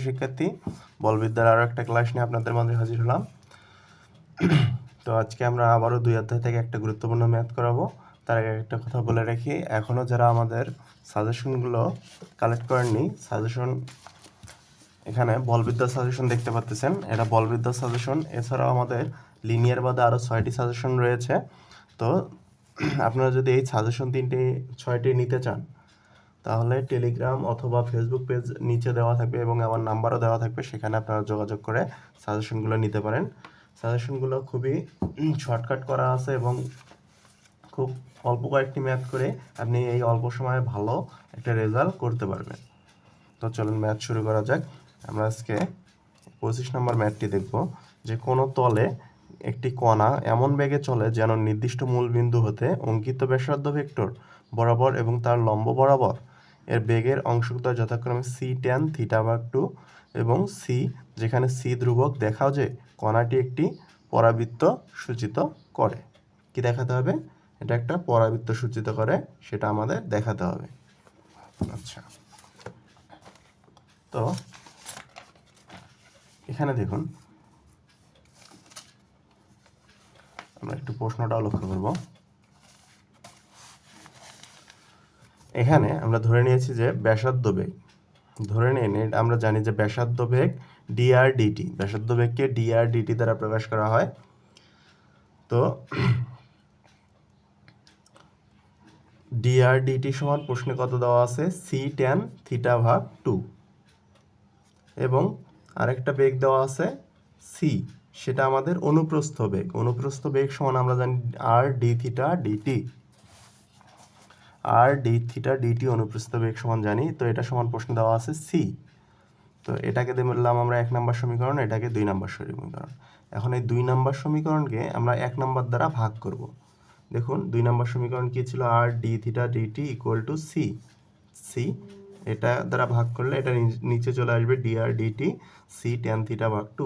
শিক্ষার্থী, বলবিদ্যার আরও একটা ক্লাস নিয়ে আপনাদের মাঝে হাজির হলাম। তো আজকে আমরা আবারও 2 অধ্যায় থেকে একটা গুরুত্বপূর্ণ ম্যাথ করাবো। তার আগে একটা কথা বলে রাখি, এখনও যারা আমাদের সাজেশনগুলো কালেক্ট করেননি, সাজেশন এখানে বলবিদ্যার সাজেশন দেখতে পাচ্ছেন, এটা বলবিদ্যার সাজেশন। এছাড়াও আমাদের লিনিয়ার বাদে আরও 6টি সাজেশন রয়েছে। তো আপনারা যদি এই সাজেশন 6টি নিতে চান, তাহলে টেলিগ্রাম অথবা ফেসবুক পেজ নিচে দেওয়া থাকবে এবং আমার নাম্বারও দেওয়া থাকবে, সেখানে আপনারা যোগাযোগ করে সাজেশনগুলো নিতে পারেন। সাজেশনগুলো খুবই শর্টকাট করা আছে এবং খুব অল্প কয়েকটি ম্যাথ করে আপনি এই অল্প সময়ে ভালো একটা রেজাল্ট করতে পারবেন। তো চলুন ম্যাথ শুরু করা যাক। আমরা আজকে 25 নম্বর ম্যাথটি দেখব, যে কোনো তলে একটি কণা এমন বেগে চলে যেন নির্দিষ্ট মূল বিন্দু হতে অঙ্কিত ব্যাসার্ধ ভেক্টর বরাবর এবং তার লম্ব বরাবর এর বেগের অংশদ্বয় যথাক্রমে c tan θ/2 এবং c, যেখানে c ধ্রুবক, দেখাও যে কণাটি একটি পরাবৃত্ত সূচিত করে। কি দেখাতে হবে? এটা একটা পরাবৃত্ত সূচিত করে, সেটা আমাদের দেখাতে হবে। আচ্ছা, তো এখানে দেখুন, আমরা একটু প্রশ্নটাও লক্ষ্য করব। এখানে আমরা ধরে নিয়েছি যে ব্যাসার্ধ বেগ, ধরে নিন আমরা জানি যে ব্যাসার্ধ বেগ dr/dt, ব্যাসার্ধ বেগকে dr/dt দ্বারা প্রকাশ করা হয়। তো dr/dt সমান প্রশ্নে কত দেওয়া আছে? c tan θ/2 এবং আরেকটা বেগ দেওয়া আছে c, সেটা আমাদের অনুপ্রস্থ বেগ। অনুপ্রস্থ বেগ সমান আমরা জানি r dθ/dt, r dθ/dt অনুপ্রস্থ বেগ সমান জানি। তো এটা সমান প্রশ্ন দেওয়া আছে c। তো এটাকে দিলাম আমরা 1 নম্বর সমীকরণ, এটাকে 2 নম্বর সমীকরণ। এখন এই 2 নম্বর সমীকরণকে আমরা 1 নম্বর দ্বারা ভাগ করব। দেখুন 2 নম্বর সমীকরণ কি ছিল? r dθ/dt = c, c এটা দ্বারা ভাগ করলে এটা নিচে চলে আসবে dr/dt c tan θ/2।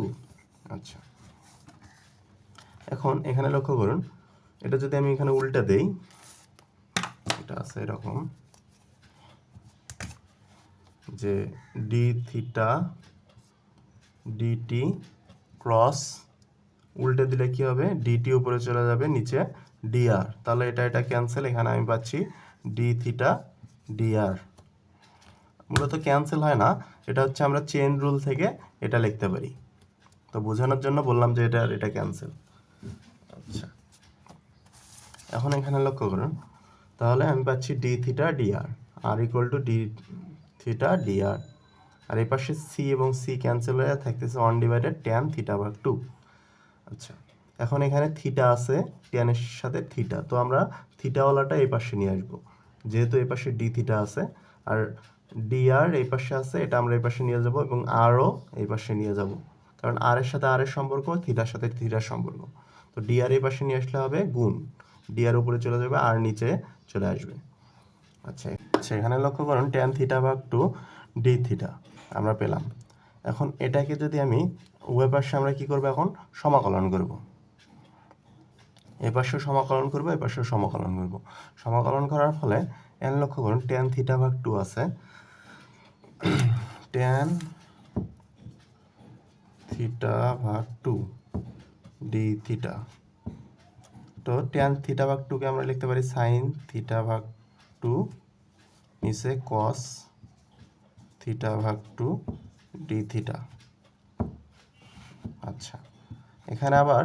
আচ্ছা, এখন এখানে লক্ষ্য করুন, এটা যদি আমি এখানে উল্টা দেই, এটা আছে এরকম যে dθ/dt ক্রস, উল্টে দিলে কি হবে? dt উপরে চলে যাবে, নিচে dr, তাহলে এটা ক্যান্সেল। এখানে আমি পাচ্ছি dθ/dr। মূলত ক্যান্সেল হয় না, এটা হচ্ছে আমরা চেইন রুল থেকে এটা লিখতে পারি। তো বোঝানোর জন্য বললাম যে এটা ক্যান্সেল। আচ্ছা, এখন এখানে লক্ষ্য করুন, তাহলে আমি পাচ্ছি dθ/dr, r = dθ/dr, আর এই পাশে c এবং c ক্যান্সেল হয়ে থাকতেছে 1/tan θ/2। আচ্ছা, এখন এখানে থিটা আছে tan এর সাথে থিটা, তো আমরা থিটাওয়ালাটা এই পাশে নিয়ে আসবো, যেহেতু এই পাশে d থিটা আছে আর dr এই পাশে আছে, এটা আমরা এই পাশে নিয়ে যাব এবং rও এই পাশে নিয়ে যাব, কারণ r এর সাথে r এর সম্পর্ক, থিটার সাথে থিটার সম্পর্ক। তো dr এই পাশে নিয়ে আসলে হবে গুণ, dr উপরে চলে যাবে, r নিচে চলে আসবে। আচ্ছা, এখানে লক্ষ্য করুন tan θ/2 d থিটা আমরা পেলাম। এখন এটাকে যদি আমি উভয় পাশে আমরা কি করব? এখন সমাকলন করব। এই পাশেও সমাকলন করব, এই পাশেও সমাকলন করব। সমাকলন করার ফলে এখানে লক্ষ্য করুন tan θ/2 আছে, tan θ/2 d থিটা। তো tan θ/2 কে আমরা লিখতে পারি sin θ/2 নিচে cos θ/2 d থিটা। আচ্ছা, এখানে আবার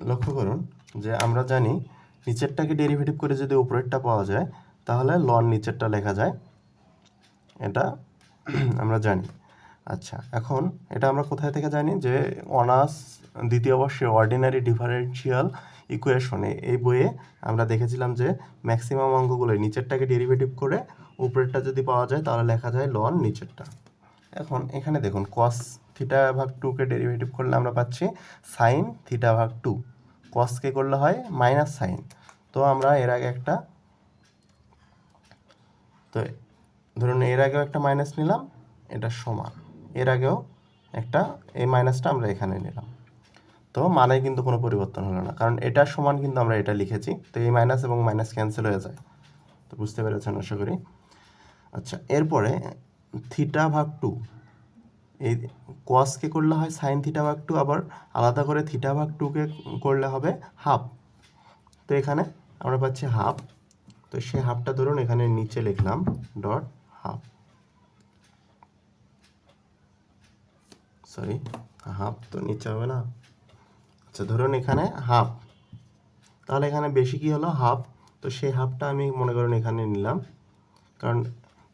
লক্ষ্য করুন যে আমরা জানি নিচেরটাকে ডেরিভেটিভ করে যদি উপরেরটা পাওয়া যায়, তাহলে লন নিচেরটা লেখা যায়, এটা আমরা জানি। আচ্ছা, এখন এটা আমরা কোথায় থেকে জানি? যে অনার্স দ্বিতীয় বর্ষে অর্ডিনারি ডিফারেনশিয়াল ইকুয়েশনে এই বইয়ে আমরা দেখেছিলাম যে ম্যাক্সিমাম অঙ্কগুলো নিচেরটাকে ডেরিভেটিভ করে উপরেরটা যদি পাওয়া যায়, তাহলে লেখা যায় লন নিচেরটা। এখন এখানে দেখুন cos θ/2 কে ডেরিভেটিভ করলে আমরা পাচ্ছি sin θ/2, cos কে করলে হয় মাইনাস সাইন। তো আমরা এর আগে একটা, তো ধরুন এর আগেও একটা মাইনাস নিলাম, এটা সমান, এর আগেও একটা, এই মাইনাসটা আমরা এখানে নিলাম। তো মানে কিন্তু কোনো পরিবর্তন হলো না, কারণ এটার সমান কিন্তু আমরা এটা লিখেছি। তো এই মাইনাস এবং মাইনাস ক্যান্সেল হয়ে যায়। তো বুঝতে পেরেছেন আশা করি। আচ্ছা, এরপরে থিটা ভাগ টু, এই কসকে করলে হয় সাইন থিটা ভাগ টু, আবার আলাদা করে থিটা ভাগ টুকে করলে হবে হাফ। তো এখানে আমরা পাচ্ছি হাফ, তো সেই হাফটা ধরুন এখানে নিচে লিখলাম ডট হাফ, সরি হাফ তো নিচে হবে না। আচ্ছা, ধরুন এখানে হাফ, তাহলে এখানে বেশি কি হলো হাফ, তো সেই হাফটা আমি মনে করেন এখানে নিলাম, কারণ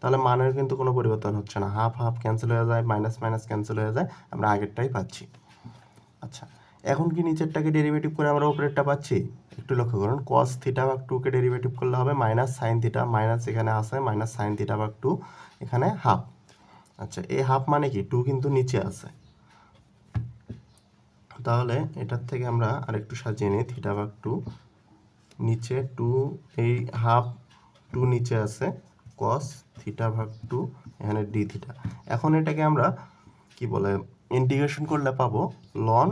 তাহলে মানের কিন্তু কোনো পরিবর্তন হচ্ছে না, হাফ হাফ ক্যান্সেল হয়ে যায়, মাইনাস মাইনাস ক্যান্সেল হয়ে যায়, আমরা আগেরটাই পাচ্ছি। আচ্ছা, এখন কি নিচেরটাকে ডেরিভেটিভ করে আমরা উপরেরটা পাচ্ছি? একটু লক্ষ্য করুন, কস থিটা ভাগ টুকে ডেরিভেটিভ করলে হবে মাইনাস সাইন থিটা, মাইনাস এখানে আছে মাইনাস সাইন থিটা ভাগ টু, এখানে হাফ। আচ্ছা, এই হাফ মানে কি টু কিন্তু নিচে আছে, তাহলে এটার থেকে আমরা আরেকটু সাজিয়ে নিই, থিটা ভাগ টু নিচে টু, এই হাফ টু নিচে আছে, কস থিটা ভাগ টু এখানে ডি থিটা। এখন এটাকে আমরা কি বলে ইন্টিগ্রেশন করলে পাবো লন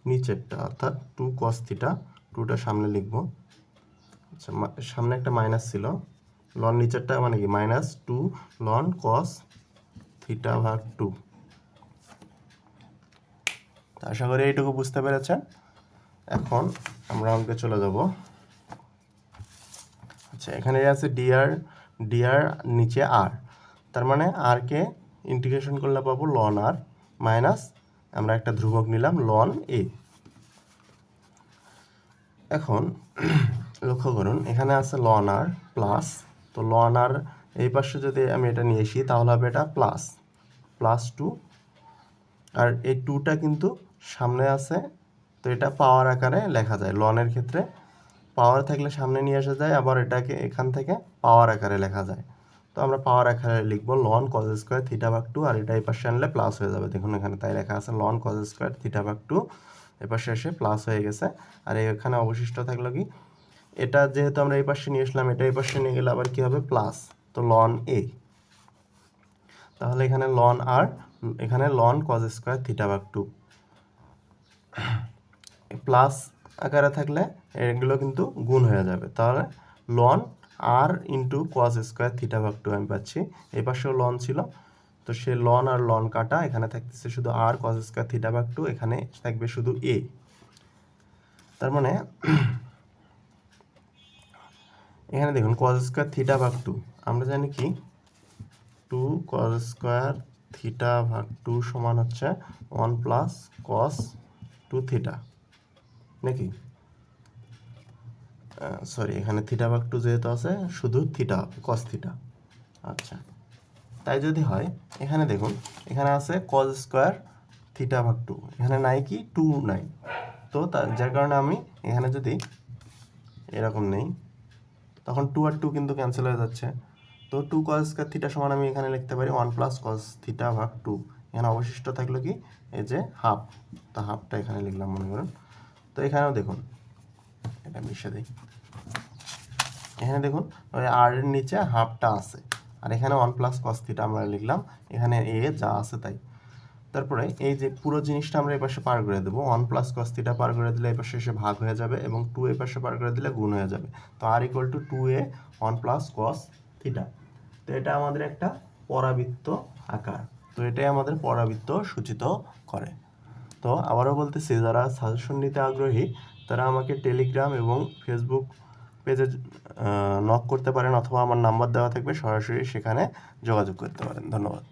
নিচেরটা, অর্থাৎ টু কস থিটা, টুটা সামনে লিখব। আচ্ছা, সামনে একটা মাইনাস ছিল, লন নিচেরটা মানে কি মাইনাস টু লন কস থিটা ভাগ টু। আশা করি এইটুকু বুঝতে পেরেছেন। এখন আমরা অঙ্কে চলে যাব। আচ্ছা, এখানে আছে ডিআর নিচে আর, তার মানে আরকে ইন্টিগ্রেশন করলে পাবো লন আর মাইনাস আমরা একটা ধ্রুবক নিলাম লন এ। এখন লক্ষ্য করুন এখানে আছে লন আর প্লাস, তো লন আর এই পাশে যদি আমি এটা নিয়ে আসি তাহলে হবে এটা প্লাস প্লাস টু, আর এই টুটা কিন্তু সামনে আছে, তো এটা পাওয়ার আকারে লেখা যায়, লনের ক্ষেত্রে পাওয়ার থাকলে সামনে নিয়ে আসা যায়, আবার এটাকে এখান থেকে পাওয়ার আকারে লেখা যায়। তো আমরা পাওয়ার আকারে লিখবো লন কজ স্কোয়ার থিটা ভাগ টু, আর এটা এই পাশে আনলে প্লাস হয়ে যাবে, দেখুন এখানে তাই লেখা আছে লন কজ স্কোয়ার থিটা ভাগ টু, এই পাশে এসে প্লাস হয়ে গেছে। আর এখানে অবশিষ্ট থাকলো কি, এটা যেহেতু আমরা এই পাশে নিয়ে আসলাম, এটা এই পাশে নিয়ে গেলে আবার কি হবে প্লাস, তো লন এ, তাহলে এখানে লন আর এখানে লন কজ স্কোয়ার থিটা ভাগ টু, প্লাস আকারে থাকলে এগুলো কিন্তু গুণ হয়ে যাবে, তাহলে লন আর ইন্টু কজ স্কোয়ার থিটা ভাগ টু আমি পাচ্ছি। এই পাশেও লন ছিল, তো সে লন আর লন কাটা, এখানে থাকতেছে শুধু আর কজ স্কোয়ার থিটা ভাগ টু, এখানে থাকবে শুধু এ। তার মানে এখানে দেখুন কজ স্কোয়ার থিটা ভাগ টু, আমরা জানি কি টু কজ স্কোয়ার থিটা ভাগ টু সমান হচ্ছে one plus cos two theta, নাকি সরি এখানে থিটা ভাগ টু যেহেতু আছে শুধু থিটা কস থিটা। আচ্ছা, তাই যদি হয় এখানে দেখুন এখানে আছে কজ স্কোয়ার থিটা ভাগ টু, এখানে নাই কি টু নাই, তো যার কারণে আমি এখানে যদি এরকম নেই তখন টু আর টু কিন্তু ক্যান্সেল হয়ে যাচ্ছে, তো টু কজ স্কোয়ার থিটা সমান আমি এখানে লিখতে পারি ওয়ান প্লাস কজ থিটা ভাগ টু, এখানে অবশিষ্ট থাকলো কি এই যে হাফ, তো হাফটা এখানে লিখলাম মনে করুন। তো এখানেও দেখুন এটা মিশে দিই, এখানে দেখুন ওই আর এর নিচে হাফটা আছে, আর এখানে ওয়ান প্লাস কস থিটা আমরা লিখলাম, এখানে এ যা আছে তাই। তারপরে এই যে পুরো জিনিসটা আমরা এই পাশে পার করে দেবো, ওয়ান প্লাস কস থিটা পার করে দিলে এই পাশে এসে ভাগ হয়ে যাবে, এবং টু এই পাশে পার করে দিলে গুণ হয়ে যাবে, তো আর equal to two a one plus cos theta. তো এটা আমাদের একটা পরাবৃত্ত আকার, তো এটাই আমাদের পরাবৃত্ত সূচিত করে। তো আবারও বলতেছি, যারা সাজেশন নিতে আগ্রহী তারা আমাকে টেলিগ্রাম এবং ফেসবুক পেজে নক করতে পারেন, অথবা আমার নাম্বার দেওয়া থাকবে, সরাসরি সেখানে যোগাযোগ করতে পারেন। ধন্যবাদ।